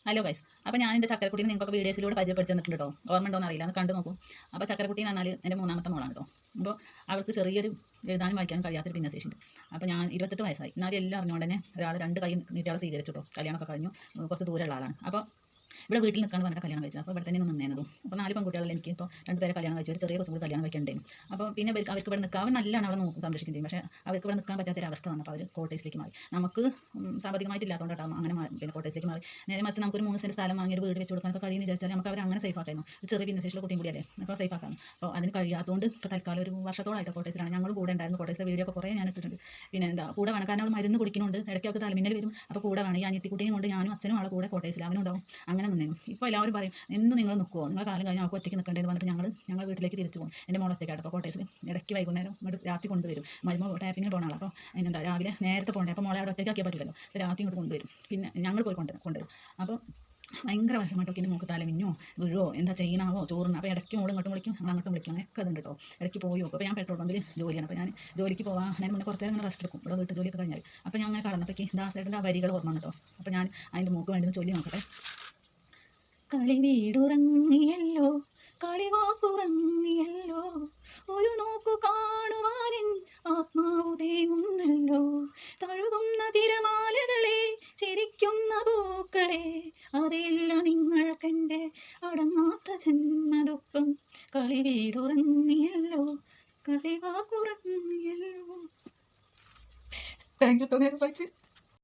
Hello guys, അപ്പോൾ ഞാൻ എൻ്റെ ചക്കരക്കുട്ടീനെ നിങ്ങൾക്ക് വീഡിയോസിലൂടെ പരിചയപ്പെടുത്തി തന്നിട്ടുണ്ട് കേട്ടോ. ഓർമ്മ ഉണ്ടോയെന്ന് അറിയില്ല, ഒന്ന് കണ്ടു നോക്കും. അപ്പോൾ ചക്കരക്കുട്ടി എന്ന് പറഞ്ഞാൽ എൻ്റെ മൂന്നാമത്തെ മോളാണ് കേട്ടോ. അപ്പോൾ അവൾക്ക് ചെറിയൊരു എഴുതാനും വായിക്കാനും കഴിയാത്തൊരു ഭിന്നശേഷിയുണ്ട്. അപ്പോൾ ഞാൻ 28 വയസ്സായി. എന്നാലും എല്ലാം അറിഞ്ഞുകൊണ്ട് തന്നെ ഒരാൾ 2 കൈ നീട്ടിയാളെ സ്വീകരിച്ചു കേട്ടോ. കല്യാണമൊക്കെ കഴിഞ്ഞു, കുറച്ച് ദൂരമുള്ള ആളാണ്. അപ്പോൾ ഇവിടെ വീട്ടിൽ നിൽക്കാന്ന് പറഞ്ഞിട്ട് കല്യാണം കഴിച്ചത്. അപ്പോൾ ഇവിടെ തന്നെ നിന്നേനതും. അപ്പോൾ 4 പെൺകുട്ടികളെ എനിക്ക് ഇപ്പോൾ 2 പേരെ കല്യാണം കഴിച്ചു, ഒരു ചെറിയ കുറച്ചും കൂടി കല്യാണം കഴിക്കേണ്ടേനും. അപ്പോൾ പിന്നെ അവർക്ക് ഇവിടെ നിൽക്കാൻ നല്ലതാണ്, അവളെ നോക്കും, സംരക്ഷിക്കുകയും ചെയ്യും. പക്ഷേ അവർക്ക് ഇവിടെ നിൽക്കാൻ പറ്റാത്തൊരവസ്ഥ വന്നപ്പോൾ അവർ കോട്ടേഴ്സിലേക്ക് മാറി. നമുക്ക് സാമ്പത്തികമായിട്ടില്ലാത്തതുകൊണ്ടാണ് അങ്ങനെ പിന്നെ കോട്ടേഴ്സിലേക്ക് മാറി. നേരെ മറിച്ച് നമുക്കൊരു 3 സെൻറ്റ് സ്ഥലം വാങ്ങി ഒരു വീട് വെച്ച് കൊടുക്കാനൊക്കെ കഴിയുമെന്ന് വിചാരിച്ചാൽ നമുക്ക് അവർ അങ്ങനെ സേഫ് ആക്കായിരുന്നു. ചെറിയ ഭിന്നശേഷിയുള്ള കുട്ടിയും കൂടിയല്ലേ, അപ്പോൾ സേഫ് ആക്കാം. അപ്പോൾ അതിന് കഴിയാത്തതുകൊണ്ട് ഇപ്പോൾ തൽക്കാലം ഒരു വർഷത്തോളമായിട്ട് കോട്ടേഴ്സിലാണ്. ഞങ്ങൾ കൂടെ ഉണ്ടായിരുന്നു. കോട്ടേഴ്സിലെ വീഡിയോ ഒക്കെ കുറേ ഞാൻ ഇട്ടിട്ടുണ്ട്. പിന്നെ എന്താ കൂടെ വേണം, കാരണം അവൾ മരുന്ന് കുടിക്കുന്നുണ്ട്, ഇടയ്ക്കൊക്കെ തലമിന്നൽ വരും. അപ്പോൾ കൂടെ വേണം. ഈ അനിയത്തിക്കുട്ടിയും കൊണ്ട് ഞാനും അച്ഛനും ആളെ കൂടെ കോട്ടേഴ്സിൽ അവനുണ്ടാവും. അങ്ങനെ നിന്നേനും. ഇപ്പോൾ എല്ലാവരും പറയും എന്നും നിങ്ങൾ നിൽക്കുമോ, നിങ്ങൾ കാലം കഴിഞ്ഞാൽ അവൾക്ക് ഒറ്റയ്ക്ക് നിൽക്കേണ്ടതെന്ന് പറഞ്ഞിട്ട് ഞങ്ങൾ വീട്ടിലേക്ക് തിരിച്ചു പോകും. എൻ്റെ മോൾ ഒറ്റയ്ക്കായിട്ട് അപ്പോൾ കോട്ടേഴ്സിൽ ഇടയ്ക്ക് വൈകുന്നേരം ഇങ്ങോട്ട് രാത്രി കൊണ്ടുവരും. മരുമോ ടാപ്പിങ്ങിന് പോകുന്ന ആളാണ്. അപ്പോൾ എന്താ രാവിലെ നേരത്തെ പോകണ്ടേ, അപ്പോൾ മോളെ അവിടെ ഒറ്റയ്ക്കാക്കിയാൽ പറ്റില്ലല്ലോ. അപ്പോൾ രാത്രി ഇങ്ങോട്ട് കൊണ്ടുവരും. പിന്നെ ഞങ്ങൾ പോയി കൊണ്ടുവരും. അപ്പോൾ ഭയങ്കര വിഷമമായിട്ടൊക്കെ എൻ്റെ മൂക്ക് തലമിഞ്ഞോ വീഴോ എന്താ ചെയ്യണാവോ ചോറിന്. അപ്പോൾ ഇടയ്ക്ക് മോൾ ഇങ്ങോട്ടും വിളിക്കും, ഞങ്ങൾ അങ്ങോട്ടും വിളിക്കും. അങ്ങനെയൊക്കെ അതുണ്ട് കേട്ടോ. ഇടയ്ക്ക് പോയി നോക്കും. അപ്പോൾ ഞാൻ പെട്രോൾ പമ്പിൽ ജോലിയാണ്. അപ്പോൾ ഞാൻ ജോലിക്ക് പോകാൻ മുന്നേ കുറച്ച് നേരം റെസ്റ്റ് എടുക്കും. ഇവിടെ വീട്ടിൽ ജോലിയൊക്കെ കഴിഞ്ഞാൽ. അപ്പോൾ ഞാൻ അങ്ങനെ കടന്നപ്പോഴേക്ക് ദാസേട്ടൻ്റെ ആ വരികൾ ഓർമ്മ കേട്ടോ. അപ്പോൾ ഞാൻ അതിൻ്റെ മൂക്ക് വേണ്ടി ചൊല്ലി നോക്കട്ടെ. കളി വീടുറങ്ങിയല്ലോ, കളിവാക്കുറങ്ങിയല്ലോ, ഒരു നോക്കു കാണുവാനൻ ആത്മാവു തേങ്ങുന്നല്ലോ. തഴുകുന്ന തിരമാലകളെ, ചിരിക്കുന്ന പൂക്കളെ, അറിയില്ല നിങ്ങൾക്കെൻ്റെ അടങ്ങാത്ത ജന്മദുഃഖം. കളി വീടുറങ്ങിയല്ലോ, കളിവാക്കുറങ്ങിയല്ലോ. Thank you.